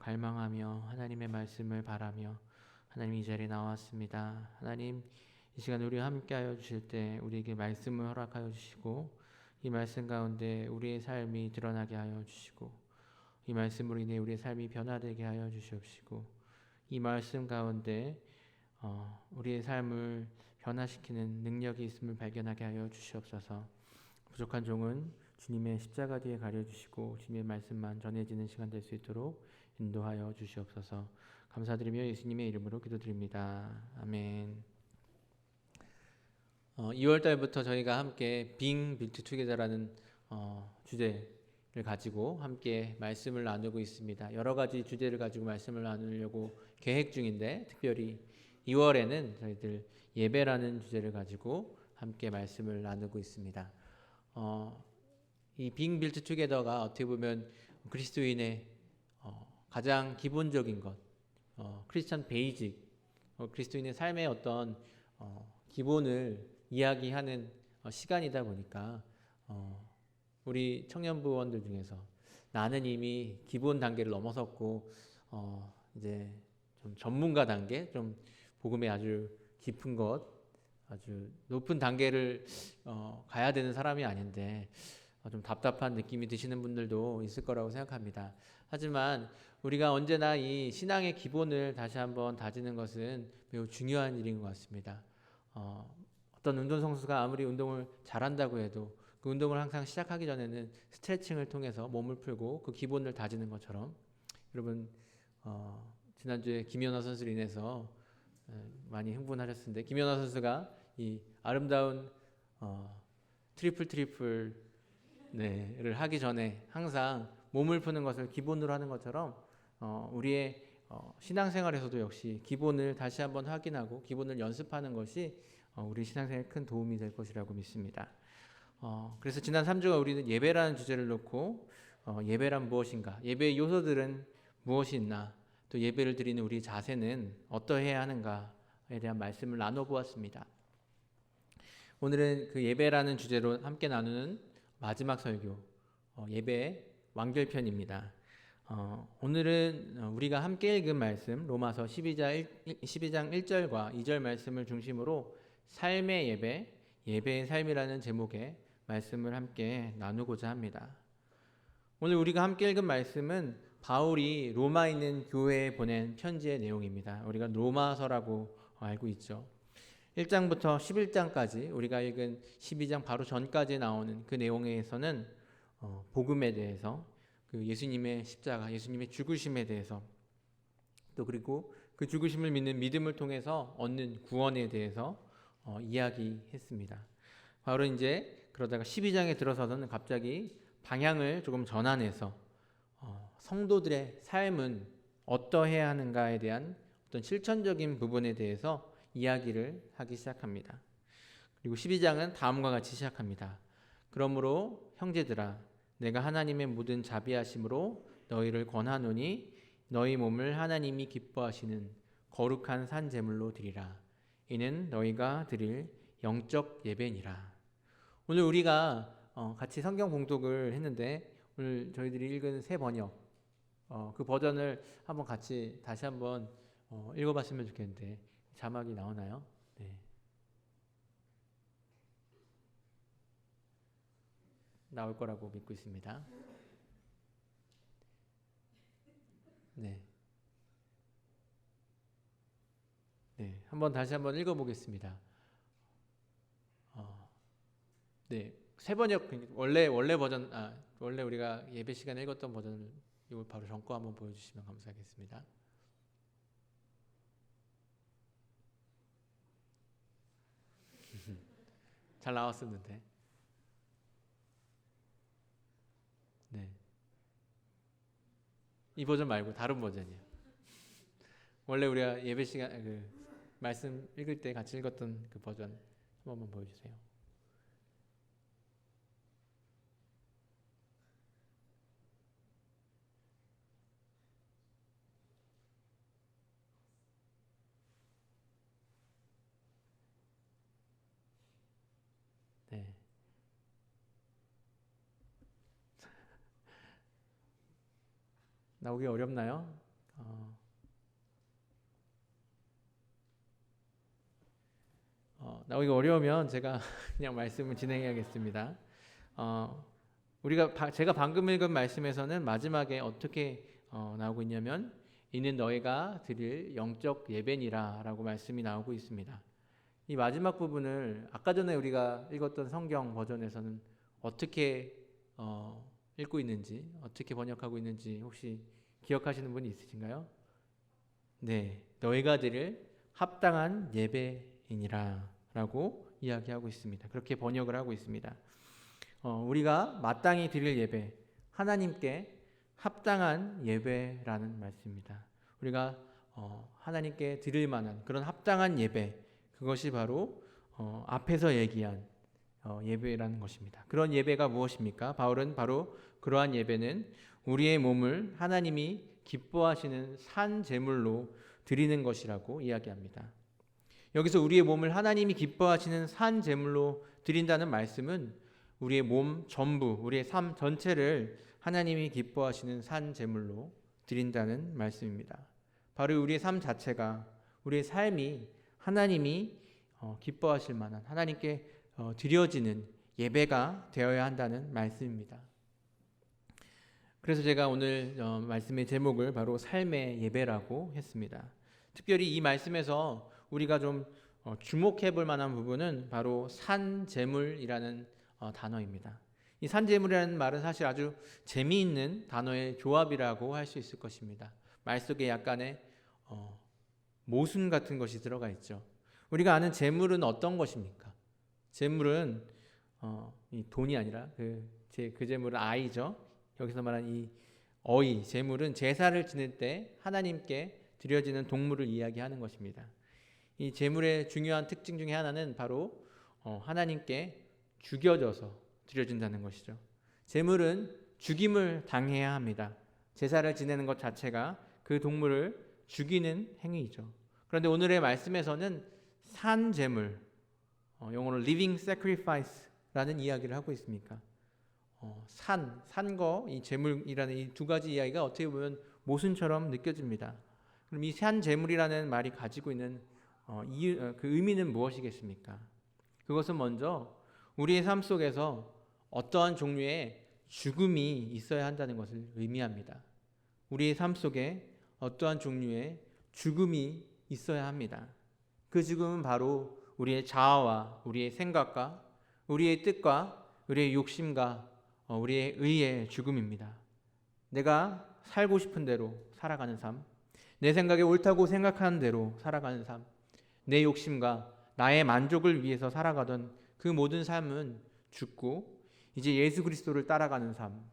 갈망하며 하나님의 말씀을 바라며 하나님 이 자리에 나왔습니다. 하나님 이 시간 우리와 함께하여 주실 때 우리에게 말씀을 허락하여 주시고 이 말씀 가운데 우리의 삶이 드러나게 하여 주시고 이 말씀으로 인해 우리의 삶이 변화되게 하여 주시옵시고 이 말씀 가운데 우리의 삶을 변화시키는 능력이 있음을 발견하게 하여 주시옵소서. 부족한 종은 주님의 십자가 뒤에 가려주시고 주님의 말씀만 전해지는 시간 될 수 있도록 인도하여 주시옵소서. 감사드리며 예수님의 이름으로 기도드립니다. 아멘. 2월 달부터 저희가 함께 Being Built Together라는 주제를 가지고 함께 말씀을 나누고 있습니다. 여러 가지 주제를 가지고 말씀을 나누려고 계획 중인데 특별히 2월에는 저희들 예배라는 주제를 가지고 함께 말씀을 나누고 있습니다. 이 Being Built Together가 어떻게 보면 그리스도인의 가장 기본적인 것, 크리스천 베이직, 그리스도인의 삶의 어떤 기본을 이야기하는 시간이다 보니까 우리 청년부원들 중에서 나는 이미 기본 단계를 넘어섰고 이제 좀 전문가 단계, 좀 복음의 아주 깊은 것, 아주 높은 단계를 가야 되는 사람이 아닌데 좀 답답한 느낌이 드시는 분들도 있을 거라고 생각합니다. 하지만 우리가 언제나 이 신앙의 기본을 다시 한번 다지는 것은 매우 중요한 일인 것 같습니다. 어떤 운동선수가 아무리 운동을 잘한다고 해도 그 운동을 항상 시작하기 전에는 스트레칭을 통해서 몸을 풀고 그 기본을 다지는 것처럼 여러분 지난주에 김연아 선수로 인해서 많이 흥분하셨는데 김연아 선수가 이 아름다운 트리플 를 하기 전에 항상 몸을 푸는 것을 기본으로 하는 것처럼 우리의 신앙생활에서도 역시 기본을 다시 한번 확인하고 기본을 연습하는 것이 우리 신앙생활에 큰 도움이 될 것이라고 믿습니다. 그래서 지난 3주가 우리는 예배라는 주제를 놓고 예배란 무엇인가, 예배의 요소들은 무엇이 있나, 또 예배를 드리는 우리 자세는 어떠해야 하는가에 대한 말씀을 나눠보았습니다. 오늘은 그 예배라는 주제로 함께 나누는 마지막 설교, 예배의 완결편입니다. 오늘은 우리가 함께 읽은 말씀 로마서 12장 1절과 2절 말씀을 중심으로 삶의 예배, 예배의 삶이라는 제목의 말씀을 함께 나누고자 합니다. 오늘 우리가 함께 읽은 말씀은 바울이 로마에 있는 교회에 보낸 편지의 내용입니다. 우리가 로마서라고 알고 있죠. 1장부터 11장까지 우리가 읽은 12장 바로 전까지 나오는 그 내용에서는 복음에 대해서, 그 예수님의 십자가, 예수님의 죽으심에 대해서, 또 그리고 그 죽으심을 믿는 믿음을 통해서 얻는 구원에 대해서 이야기했습니다. 바울은 이제 그러다가 12장에 들어서서는 갑자기 방향을 조금 전환해서 성도들의 삶은 어떠해야 하는가에 대한 어떤 실천적인 부분에 대해서 이야기를 하기 시작합니다. 그리고 12장은 다음과 같이 시작합니다. 그러므로 형제들아, 내가 하나님의 모든 자비하심으로 너희를 권하노니 너희 몸을 하나님이 기뻐하시는 거룩한 산 제물로 드리라. 이는 너희가 드릴 영적 예배니라. 오늘 우리가 같이 성경 봉독을 했는데 오늘 저희들이 읽은 새 번역, 그 버전을 한번 같이 다시 한번 읽어봤으면 좋겠는데 자막이 나오나요? 네. 나올 거라고 믿고 있습니다. 네. 네. 다시 한번 읽어보겠습니다. 네. 새 번역, 원래 버전, 원래 우리가 예배 시간에 읽었던 버전을 이걸 바로 전거 한번 보여주시면 감사하겠습니다. 잘 나왔었는데. 네. 이 버전 말고 다른 버전이에요. 원래 우리가 예배 시간 말씀 읽을 때 같이 읽었던 그 버전 한 번만 보여주세요. 네. 나오기 어렵나요? 나오기가 어려우면 제가 그냥 말씀을 진행해야겠습니다. 제가 방금 읽은 말씀에서는 마지막에 어떻게 나오고 있냐면 이는 너희가 드릴 영적 예배니라라고 말씀이 나오고 있습니다. 이 마지막 부분을 아까 전에 우리가 읽었던 성경 버전에서는 어떻게 읽고 있는지, 어떻게 번역하고 있는지 혹시 기억하시는 분이 있으신가요? 네, 너희가 드릴 합당한 예배이니라 라고 이야기하고 있습니다. 그렇게 번역을 하고 있습니다. 우리가 마땅히 드릴 예배, 하나님께 합당한 예배라는 말씀입니다. 우리가 하나님께 드릴 만한 그런 합당한 예배, 그것이 바로 앞에서 얘기한 예배라는 것입니다. 그런 예배가 무엇입니까? 바울은 바로 그러한 예배는 우리의 몸을 하나님이 기뻐하시는 산 제물로 드리는 것이라고 이야기합니다. 여기서 우리의 몸을 하나님이 기뻐하시는 산 제물로 드린다는 말씀은 우리의 몸 전부, 우리의 삶 전체를 하나님이 기뻐하시는 산 제물로 드린다는 말씀입니다. 바로 우리의 삶 자체가, 우리의 삶이 하나님이 기뻐하실 만한, 하나님께 드려지는 예배가 되어야 한다는 말씀입니다. 그래서 제가 오늘 말씀의 제목을 바로 삶의 예배라고 했습니다. 특별히 이 말씀에서 우리가 좀 주목해 볼 만한 부분은 바로 산제물이라는 단어입니다. 이 산제물이라는 말은 사실 아주 재미있는 단어의 조합이라고 할 수 있을 것입니다. 말 속에 약간의 모순 같은 것이 들어가 있죠. 우리가 아는 제물은 어떤 것입니까? 제물은 이 돈이 아니라 그 제물은 아이죠. 여기서 말하는 이 어이, 제물은 제사를 지낼 때 하나님께 드려지는 동물을 이야기하는 것입니다. 이 제물의 중요한 특징 중에 하나는 바로 하나님께 죽여져서 드려진다는 것이죠. 제물은 죽임을 당해야 합니다. 제사를 지내는 것 자체가 그 동물을 죽이는 행위이죠. 그런데 오늘의 말씀에서는 산 제물, 영어로 living sacrifice라는 이야기를 하고 있습니까? 산거, 이 제물이라는 이 두 가지 이야기가 어떻게 보면 모순처럼 느껴집니다. 그럼 이 산 제물이라는 말이 가지고 있는 그 의미는 무엇이겠습니까? 그것은 먼저 우리의 삶 속에서 어떠한 종류의 죽음이 있어야 한다는 것을 의미합니다. 우리의 삶 속에 어떠한 종류의 죽음이 있어야 합니다. 그 죽음은 바로 우리의 자아와 우리의 생각과 우리의 뜻과 우리의 욕심과 우리의 의의 죽음입니다. 내가 살고 싶은 대로 살아가는 삶, 내 생각에 옳다고 생각하는 대로 살아가는 삶, 내 욕심과 나의 만족을 위해서 살아가던 그 모든 삶은 죽고 이제 예수 그리스도를 따라가는 삶,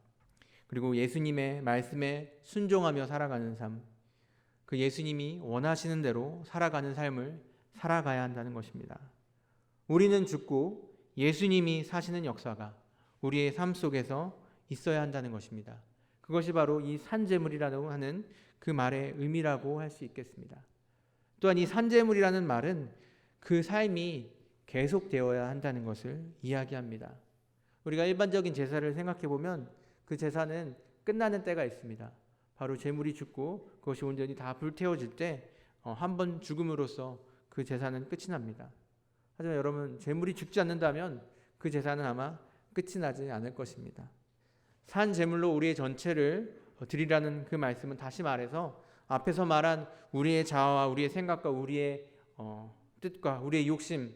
그리고 예수님의 말씀에 순종하며 살아가는 삶, 그 예수님이 원하시는 대로 살아가는 삶을 살아가야 한다는 것입니다. 우리는 죽고 예수님이 사시는 역사가 우리의 삶 속에서 있어야 한다는 것입니다. 그것이 바로 이 산제물이라고 하는 그 말의 의미라고 할 수 있겠습니다. 또한 이 산제물이라는 말은 그 삶이 계속되어야 한다는 것을 이야기합니다. 우리가 일반적인 제사를 생각해 보면 그 제사는 끝나는 때가 있습니다. 바로 제물이 죽고 그것이 온전히 다 불태워질 때 한 번 죽음으로써 그 제사는 끝이 납니다. 하지만 여러분, 제물이 죽지 않는다면 그 제사는 아마 끝이 나지 않을 것입니다. 산 제물로 우리의 전체를 드리라는 그 말씀은 다시 말해서 앞에서 말한 우리의 자아와 우리의 생각과 우리의 뜻과 우리의 욕심,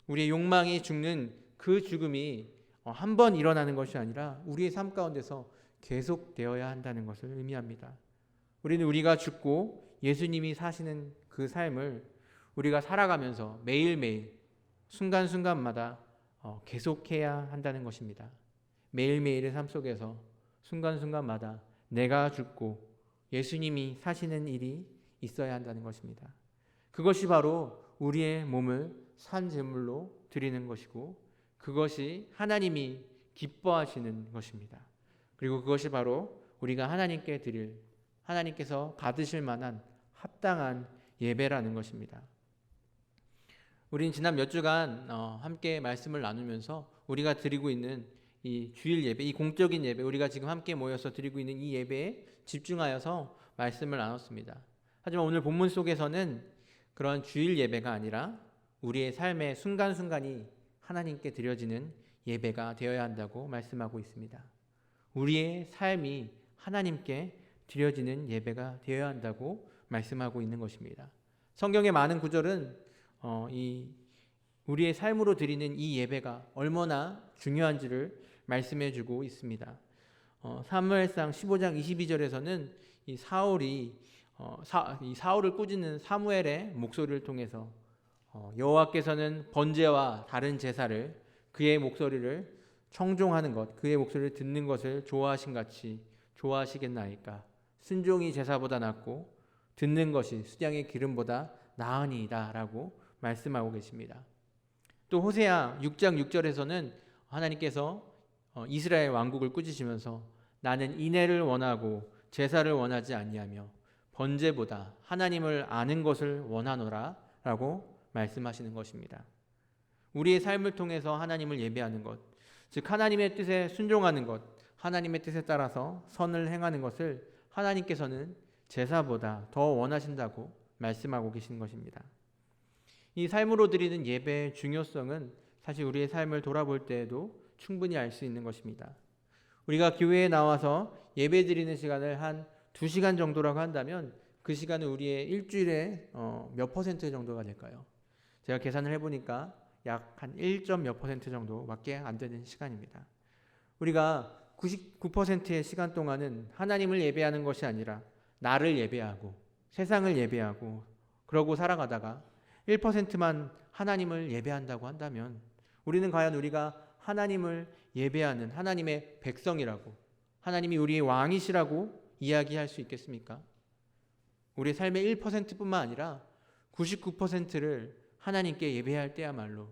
우리의 욕망이 죽는 그 죽음이 한 번 일어나는 것이 아니라 우리의 삶 가운데서 계속되어야 한다는 것을 의미합니다. 우리는 우리가 죽고 예수님이 사시는 그 삶을 우리가 살아가면서 매일매일 순간순간마다 계속해야 한다는 것입니다. 매일매일의 삶 속에서 순간순간마다 내가 죽고 예수님이 사시는 일이 있어야 한다는 것입니다. 그것이 바로 우리의 몸을 산 제물로 드리는 것이고 그것이 하나님이 기뻐하시는 것입니다. 그리고 그것이 바로 우리가 하나님께 드릴, 하나님께서 받으실 만한 합당한 예배라는 것입니다. 우리는 지난 몇 주간 함께 말씀을 나누면서 우리가 드리고 있는 이 주일 예배, 이 공적인 예배, 우리가 지금 함께 모여서 드리고 있는 이 예배에 집중하여서 말씀을 나눴습니다. 하지만 오늘 본문 속에서는 그런 주일 예배가 아니라 우리의 삶의 순간순간이 하나님께 드려지는 예배가 되어야 한다고 말씀하고 있습니다. 우리의 삶이 하나님께 드려지는 예배가 되어야 한다고 말씀하고 있는 것입니다. 성경의 많은 구절은 우리의 삶으로 드리는 이 예배가 얼마나 중요한지를 말씀해주고 있습니다. 사무엘상 15장 22절에서는 이 사울을 꾸짖는 사무엘의 목소리를 통해서 여호와께서는 번제와 다른 제사를 그의 목소리를 청종하는 것, 그의 목소리를 듣는 것을 좋아하신 같이 좋아하시겠나이까. 순종이 제사보다 낫고 듣는 것이 수량의 기름보다 나으니이다 라고 말씀하고 계십니다. 또 호세아 6장 6절에서는 하나님께서 이스라엘 왕국을 꾸짖으면서 나는 인애를 원하고 제사를 원하지 아니하며 번제보다 하나님을 아는 것을 원하노라 라고 말씀하시는 것입니다. 우리의 삶을 통해서 하나님을 예배하는 것, 즉 하나님의 뜻에 순종하는 것, 하나님의 뜻에 따라서 선을 행하는 것을 하나님께서는 제사보다 더 원하신다고 말씀하고 계신 것입니다. 이 삶으로 드리는 예배의 중요성은 사실 우리의 삶을 돌아볼 때에도 충분히 알 수 있는 것입니다. 우리가 교회에 나와서 예배 드리는 시간을 한 2시간 정도라고 한다면 그 시간은 우리의 일주일에 몇 퍼센트 정도가 될까요? 제가 계산을 해보니까 약 한 1몇 퍼센트 정도밖에 안 되는 시간입니다. 우리가 99%의 시간 동안은 하나님을 예배하는 것이 아니라 나를 예배하고 세상을 예배하고 그러고 살아가다가 1%만 하나님을 예배한다고 한다면 우리는 과연 우리가 하나님을 예배하는 하나님의 백성이라고, 하나님이 우리의 왕이시라고 이야기할 수 있겠습니까? 우리의 삶의 1%뿐만 아니라 99%를 하나님께 예배할 때야말로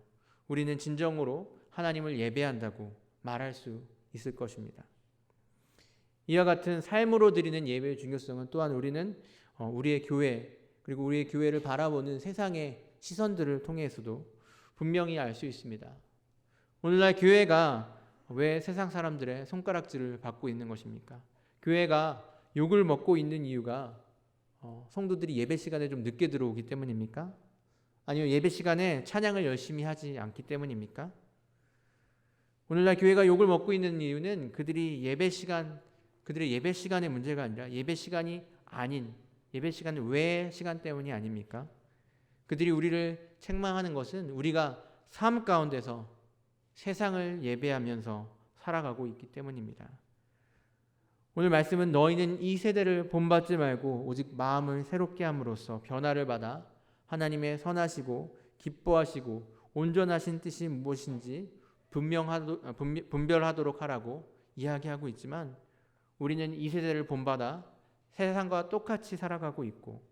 우리는 진정으로 하나님을 예배한다고 말할 수 있을 것입니다. 이와 같은 삶으로 드리는 예배의 중요성은 또한 우리는 우리의 교회 그리고 우리의 교회를 바라보는 세상의 시선들을 통해서도 분명히 알 수 있습니다. 오늘날 교회가 왜 세상 사람들의 손가락질을 받고 있는 것입니까? 교회가 욕을 먹고 있는 이유가 성도들이 예배 시간에 좀 늦게 들어오기 때문입니까? 아니면 예배 시간에 찬양을 열심히 하지 않기 때문입니까? 오늘날 교회가 욕을 먹고 있는 이유는 그들의 예배 시간의 문제가 아니라 예배 시간이 아닌 예배 시간 외의 시간 때문이 아닙니까? 그들이 우리를 책망하는 것은 우리가 삶 가운데서 세상을 예배하면서 살아가고 있기 때문입니다. 오늘 말씀은 너희는 이 세대를 본받지 말고 오직 마음을 새롭게 함으로써 변화를 받아 하나님의 선하시고 기뻐하시고 온전하신 뜻이 무엇인지 분별하도록 하라고 이야기하고 있지만 우리는 이 세대를 본받아 세상과 똑같이 살아가고 있고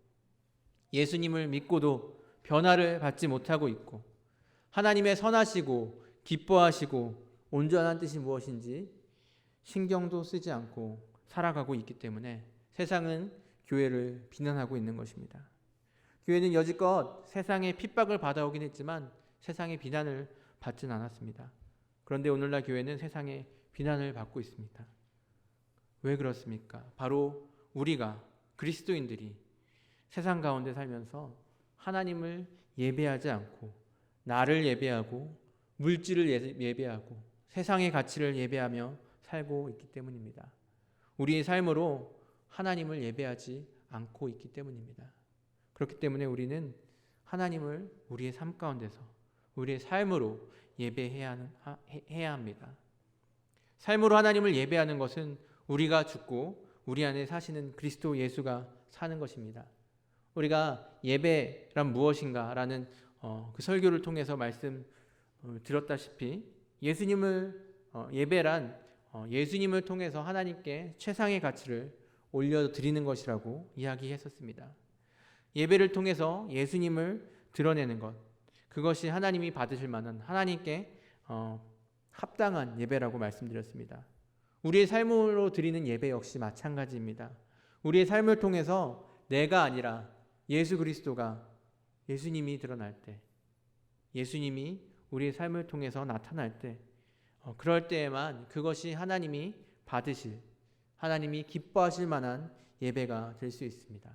예수님을 믿고도 변화를 받지 못하고 있고 하나님의 선하시고 기뻐하시고 온전한 뜻이 무엇인지 신경도 쓰지 않고 살아가고 있기 때문에 세상은 교회를 비난하고 있는 것입니다. 교회는 여지껏 세상의 핍박을 받아오긴 했지만 세상의 비난을 받진 않았습니다. 그런데 오늘날 교회는 세상의 비난을 받고 있습니다. 왜 그렇습니까? 바로 우리가 그리스도인들이 세상 가운데 살면서 하나님을 예배하지 않고 나를 예배하고 물질을 예배하고 세상의 가치를 예배하며 살고 있기 때문입니다. 우리의 삶으로 하나님을 예배하지 않고 있기 때문입니다. 그렇기 때문에 우리는 하나님을 우리의 삶 가운데서 우리의 삶으로 예배해야 합니다. 삶으로 하나님을 예배하는 것은 우리가 죽고 우리 안에 사시는 그리스도 예수가 사는 것입니다. 우리가 예배란 무엇인가라는 그 설교를 통해서 말씀 들었다시피 예배란 예수님을 통해서 하나님께 최상의 가치를 올려드리는 것이라고 이야기했었습니다. 예배를 통해서 예수님을 드러내는 것, 그것이 하나님이 받으실 만한 하나님께 합당한 예배라고 말씀드렸습니다. 우리의 삶으로 드리는 예배 역시 마찬가지입니다. 우리의 삶을 통해서 내가 아니라 예수 그리스도가 예수님이 드러날 때, 예수님이 우리의 삶을 통해서 나타날 때, 그럴 때에만 그것이 하나님이 받으실, 하나님이 기뻐하실 만한 예배가 될 수 있습니다.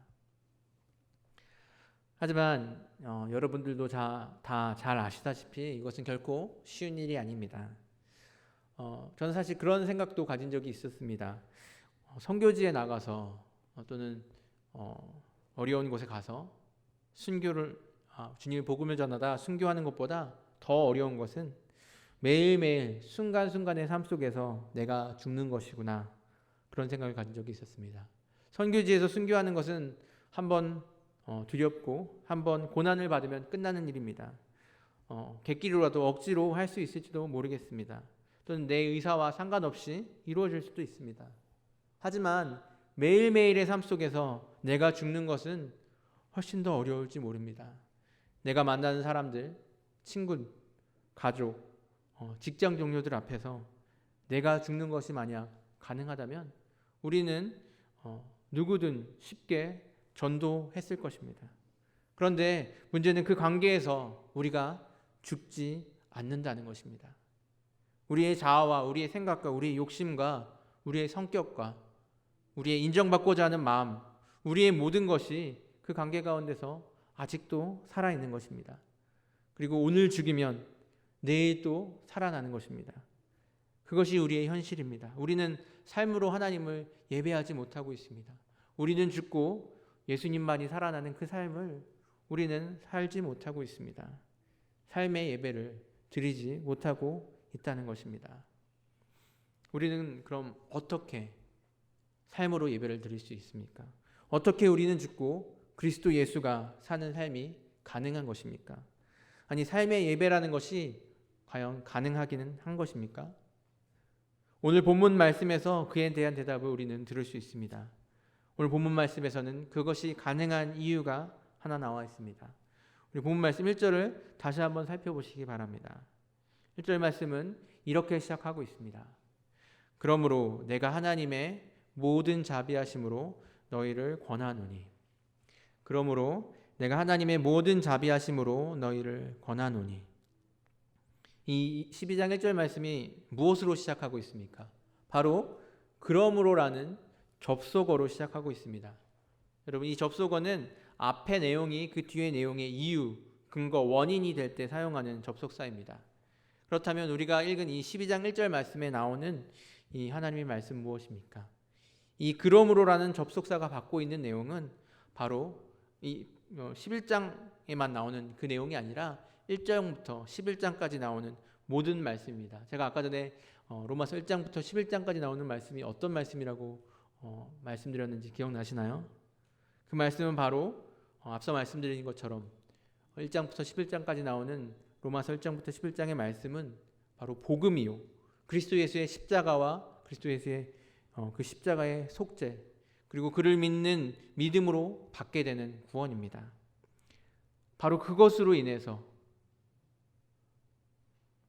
하지만 여러분들도 다 잘 아시다시피 이것은 결코 쉬운 일이 아닙니다. 저는 사실 그런 생각도 가진 적이 있었습니다. 선교지에 나가서 또는 어려운 곳에 가서 순교를 주님의 복음을 전하다 순교하는 것보다 더 어려운 것은 매일매일 순간순간의 삶 속에서 내가 죽는 것이구나, 그런 생각을 가진 적이 있었습니다. 선교지에서 순교하는 것은 한번 두렵고 한번 고난을 받으면 끝나는 일입니다. 객기로라도 억지로 할 수 있을지도 모르겠습니다. 또는 내 의사와 상관없이 이루어질 수도 있습니다. 하지만 매일매일의 삶 속에서 내가 죽는 것은 훨씬 더 어려울지 모릅니다. 내가 만나는 사람들, 친구, 가족, 직장 동료들 앞에서 내가 죽는 것이 만약 가능하다면 우리는 누구든 쉽게 전도했을 것입니다. 그런데 문제는 그 관계에서 우리가 죽지 않는다는 것입니다. 우리의 자아와 우리의 생각과 우리의 욕심과 우리의 성격과 우리의 인정받고자 하는 마음, 우리의 모든 것이 그 관계 가운데서 아직도 살아있는 것입니다. 그리고 오늘 죽이면 내일 또 살아나는 것입니다. 그것이 우리의 현실입니다. 우리는 삶으로 하나님을 예배하지 못하고 있습니다. 우리는 죽고 예수님만이 살아나는 그 삶을 우리는 살지 못하고 있습니다. 삶의 예배를 드리지 못하고 있다는 것입니다. 우리는 그럼 어떻게 삶으로 예배를 드릴 수 있습니까? 어떻게 우리는 죽고 그리스도 예수가 사는 삶이 가능한 것입니까? 아니, 삶의 예배라는 것이 과연 가능하기는 한 것입니까? 오늘 본문 말씀에서 그에 대한 대답을 우리는 들을 수 있습니다. 오늘 본문 말씀에서는 그것이 가능한 이유가 하나 나와 있습니다. 우리 본문 말씀 1절을 다시 한번 살펴보시기 바랍니다. 1절 말씀은 이렇게 시작하고 있습니다. 그러므로 내가 하나님의 모든 자비하심으로 너희를 권하노니. 그러므로 내가 하나님의 모든 자비하심으로 너희를 권하노니. 이 12장 1절 말씀이 무엇으로 시작하고 있습니까? 바로 그러므로라는 접속어로 시작하고 있습니다. 여러분, 이 접속어는 앞의 내용이 그 뒤의 내용의 이유, 근거, 원인이 될 때 사용하는 접속사입니다. 그렇다면 우리가 읽은 이 12장 1절 말씀에 나오는 이 하나님의 말씀 무엇입니까? 이 그러므로라는 접속사가 갖고 있는 내용은 바로 이 11장에만 나오는 그 내용이 아니라 1장부터 11장까지 나오는 모든 말씀입니다. 제가 아까 전에 로마서 1장부터 11장까지 나오는 말씀이 어떤 말씀이라고 말씀드렸는지 기억나시나요? 그 말씀은 바로 앞서 말씀드린 것처럼 1장부터 11장까지 나오는 로마서 1장부터 11장의 말씀은 바로 복음이요, 그리스도 예수의 십자가와 그리스도 예수의 그 십자가의 속죄, 그리고 그를 믿는 믿음으로 받게 되는 구원입니다. 바로 그것으로 인해서,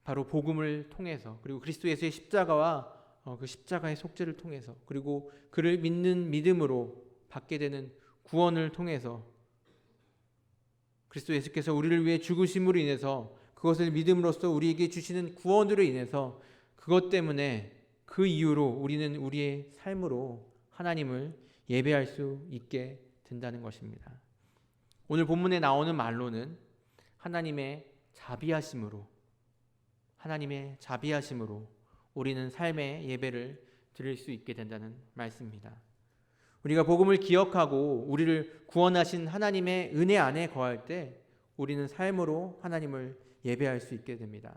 바로 복음을 통해서, 그리고 그리스도 예수의 십자가와 그 십자가의 속죄를 통해서, 그리고 그를 믿는 믿음으로 받게 되는 구원을 통해서 그리스도 예수께서 우리를 위해 죽으심으로 인해서 그것을 믿음으로써 우리에게 주시는 구원으로 인해서 그것 때문에 그 이유로 우리는 우리의 삶으로 하나님을 예배할 수 있게 된다는 것입니다. 오늘 본문에 나오는 말로는 하나님의 자비하심으로 우리는 삶의 예배를 드릴 수 있게 된다는 말씀입니다. 우리가 복음을 기억하고 우리를 구원하신 하나님의 은혜 안에 거할 때 우리는 삶으로 하나님을 예배할 수 있게 됩니다.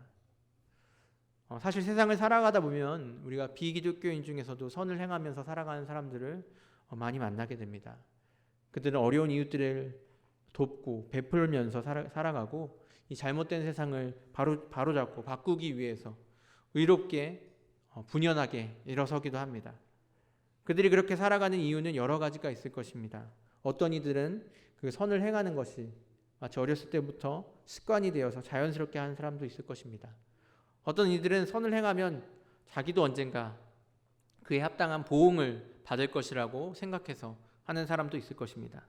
사실 세상을 살아가다 보면 우리가 비기독교인 중에서도 선을 행하면서 살아가는 사람들을 많이 만나게 됩니다. 그들은 어려운 이웃들을 돕고 베풀면서 살아가고 이 잘못된 세상을 바로잡고 바꾸기 위해서 의롭게 분연하게 일어서기도 합니다. 그들이 그렇게 살아가는 이유는 여러 가지가 있을 것입니다. 어떤 이들은 그 선을 행하는 것이 마치 어렸을 때부터 습관이 되어서 자연스럽게 하는 사람도 있을 것입니다. 어떤 이들은 선을 행하면 자기도 언젠가 그에 합당한 보응을 받을 것이라고 생각해서 하는 사람도 있을 것입니다.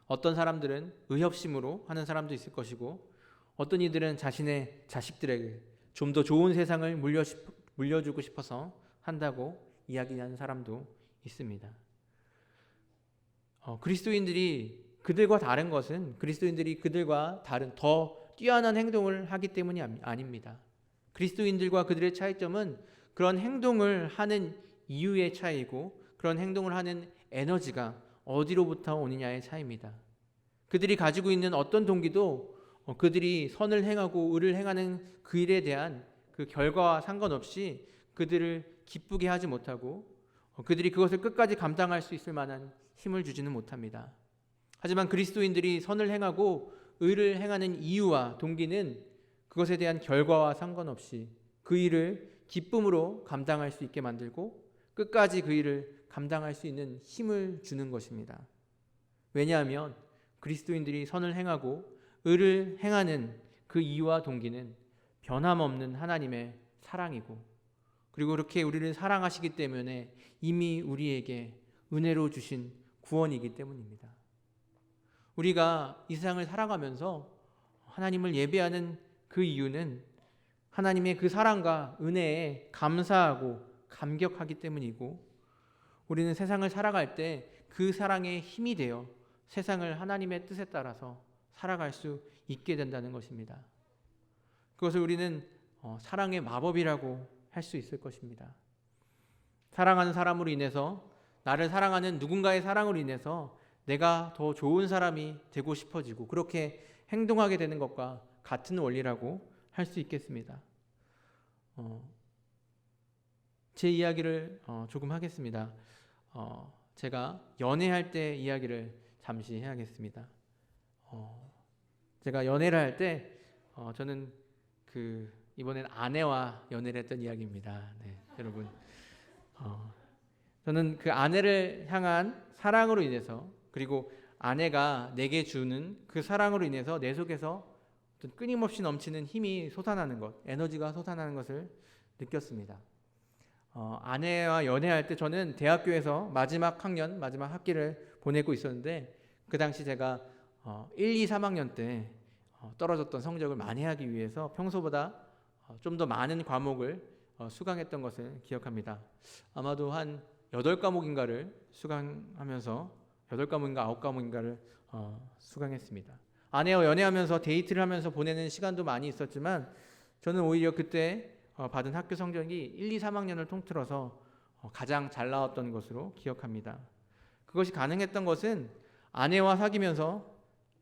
어떤 사람들은 의협심으로 하는 사람도 있을 것이고, 어떤 이들은 자신의 자식들에게 좀 더 좋은 세상을 물려주고 싶어서 한다고 이야기하는 사람도 있습니다. 그리스도인들이 그들과 다른 것은 그리스도인들이 그들과 다른 더 뛰어난 행동을 하기 때문이 아닙니다. 그리스도인들과 그들의 차이점은 그런 행동을 하는 이유의 차이고 그런 행동을 하는 에너지가 어디로부터 오느냐의 차이입니다. 그들이 가지고 있는 어떤 동기도 그들이 선을 행하고 의를 행하는 그 일에 대한 그 결과와 상관없이 그들을 기쁘게 하지 못하고 그들이 그것을 끝까지 감당할 수 있을 만한 힘을 주지는 못합니다. 하지만 그리스도인들이 선을 행하고 의를 행하는 이유와 동기는 그것에 대한 결과와 상관없이 그 일을 기쁨으로 감당할 수 있게 만들고 끝까지 그 일을 감당할 수 있는 힘을 주는 것입니다. 왜냐하면 그리스도인들이 선을 행하고 의를 행하는 그 이유와 동기는 변함없는 하나님의 사랑이고 그리고 그렇게 우리를 사랑하시기 때문에 이미 우리에게 은혜로 주신 구원이기 때문입니다. 우리가 이 세상을 살아가면서 하나님을 예배하는 그 이유는 하나님의 그 사랑과 은혜에 감사하고 감격하기 때문이고 우리는 세상을 살아갈 때 그 사랑의 힘이 되어 세상을 하나님의 뜻에 따라서 살아갈 수 있게 된다는 것입니다. 그것을 우리는 사랑의 마법이라고 할 수 있을 것입니다. 사랑하는 사람으로 인해서 나를 사랑하는 누군가의 사랑으로 인해서 내가 더 좋은 사람이 되고 싶어지고 그렇게 행동하게 되는 것과 같은 원리라고 할 수 있겠습니다. 제 이야기를 조금 하겠습니다. 제가 연애할 때 이야기를 잠시 해야겠습니다. 제가 연애를 할 때 저는 이번엔 아내와 연애를 했던 이야기입니다. 네, 여러분. 저는 그 아내를 향한 사랑으로 인해서 그리고 아내가 내게 주는 그 사랑으로 인해서 내 속에서 어떤 끊임없이 넘치는 힘이 솟아나는 것, 에너지가 솟아나는 것을 느꼈습니다. 아내와 연애할 때 저는 대학교에서 마지막 학년, 마지막 학기를 보내고 있었는데 그 당시 제가 1, 2, 3학년 때 떨어졌던 성적을 만회하기 위해서 평소보다 좀 더 많은 과목을 수강했던 것을 기억합니다. 아마도 한 8과목인가를 수강하면서 8과목인가 9과목인가를 수강했습니다. 아내와 연애하면서 데이트를 하면서 보내는 시간도 많이 있었지만 저는 오히려 그때 받은 학교 성적이 1, 2, 3학년을 통틀어서 가장 잘 나왔던 것으로 기억합니다. 그것이 가능했던 것은 아내와 사귀면서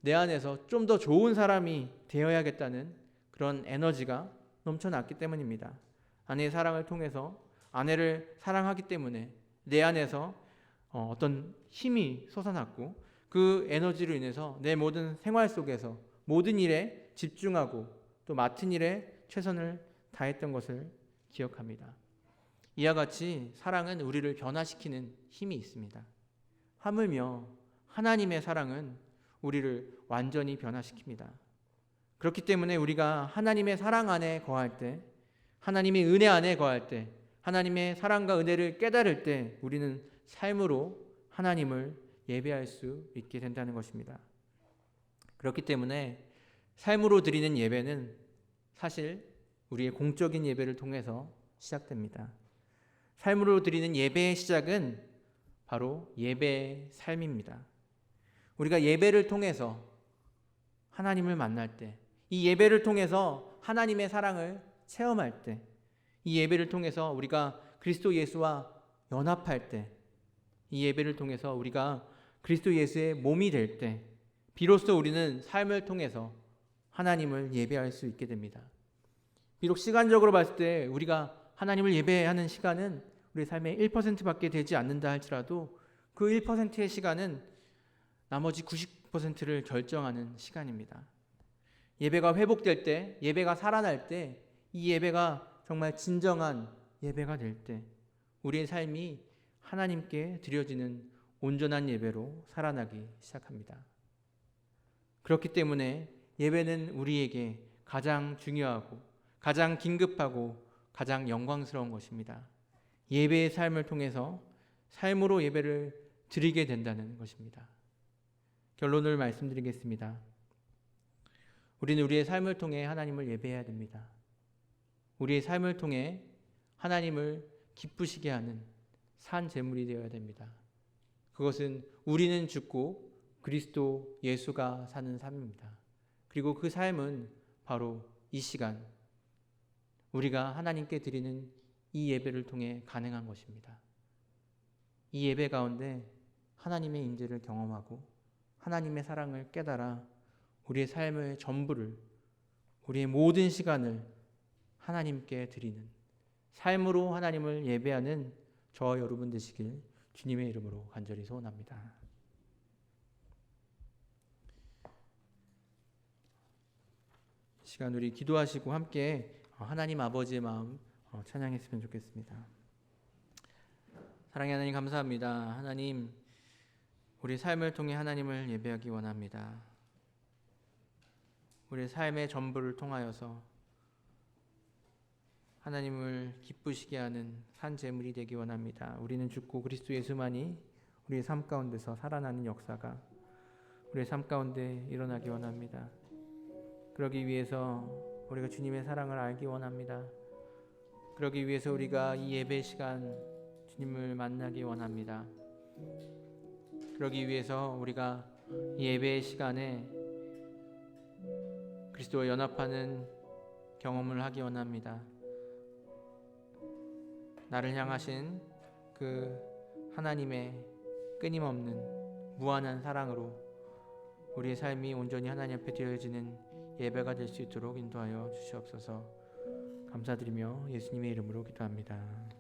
내 안에서 좀 더 좋은 사람이 되어야겠다는 그런 에너지가 넘쳐났기 때문입니다. 아내의 사랑을 통해서 아내를 사랑하기 때문에 내 안에서 어떤 힘이 솟아났고 그 에너지로 인해서 내 모든 생활 속에서 모든 일에 집중하고 또 맡은 일에 최선을 다했던 것을 기억합니다. 이와 같이 사랑은 우리를 변화시키는 힘이 있습니다. 하물며 하나님의 사랑은 우리를 완전히 변화시킵니다. 그렇기 때문에 우리가 하나님의 사랑 안에 거할 때, 하나님의 은혜 안에 거할 때, 하나님의 사랑과 은혜를 깨달을 때 우리는 삶으로 하나님을 예배할 수 있게 된다는 것입니다. 그렇기 때문에 삶으로 드리는 예배는 사실 우리의 공적인 예배를 통해서 시작됩니다. 삶으로 드리는 예배의 시작은 바로 예배의 삶입니다. 우리가 예배를 통해서 하나님을 만날 때, 이 예배를 통해서 하나님의 사랑을 체험할 때, 이 예배를 통해서 우리가 그리스도 예수와 연합할 때, 이 예배를 통해서 우리가 그리스도 예수의 몸이 될 때, 비로소 우리는 삶을 통해서 하나님을 예배할 수 있게 됩니다. 비록 시간적으로 봤을 때 우리가 하나님을 예배하는 시간은 우리 삶의 1%밖에 되지 않는다 할지라도 그 1%의 시간은 나머지 90%를 결정하는 시간입니다. 예배가 회복될 때, 예배가 살아날 때, 이 예배가 정말 진정한 예배가 될 때 우리의 삶이 하나님께 드려지는 온전한 예배로 살아나기 시작합니다. 그렇기 때문에 예배는 우리에게 가장 중요하고 가장 긴급하고 가장 영광스러운 것입니다. 예배의 삶을 통해서 삶으로 예배를 드리게 된다는 것입니다. 결론을 말씀드리겠습니다. 우리는 우리의 삶을 통해 하나님을 예배해야 됩니다. 우리의 삶을 통해 하나님을 기쁘시게 하는 산 제물이 되어야 됩니다. 그것은 우리는 죽고 그리스도 예수가 사는 삶입니다. 그리고 그 삶은 바로 이 시간 우리가 하나님께 드리는 이 예배를 통해 가능한 것입니다. 이 예배 가운데 하나님의 임재를 경험하고 하나님의 사랑을 깨달아 우리의 삶의 전부를, 우리의 모든 시간을 하나님께 드리는 삶으로 하나님을 예배하는 저와 여러분 되시길 주님의 이름으로 간절히 소원합니다. 시간 우리 기도하시고 함께 하나님 아버지의 마음 찬양했으면 좋겠습니다. 사랑의 하나님 감사합니다. 하나님, 우리 삶을 통해 하나님을 예배하기 원합니다. 우리의 삶의 전부를 통하여서 하나님을 기쁘시게 하는 산 제물이 되기 원합니다. 우리는 죽고 그리스도 예수만이 우리의 삶 가운데서 살아나는 역사가 우리의 삶 가운데 일어나기 원합니다. 그러기 위해서 우리가 주님의 사랑을 알기 원합니다. 그러기 위해서 우리가 이 예배 시간 주님을 만나기 원합니다. 그러기 위해서 우리가 이 예배 시간에 그리스도와 연합하는 경험을 하기 원합니다. 나를 향하신 그 하나님의 끊임없는 무한한 사랑으로 우리의 삶이 온전히 하나님 앞에 드려지는 예배가 될 수 있도록 인도하여 주시옵소서. 감사드리며 예수님의 이름으로 기도합니다.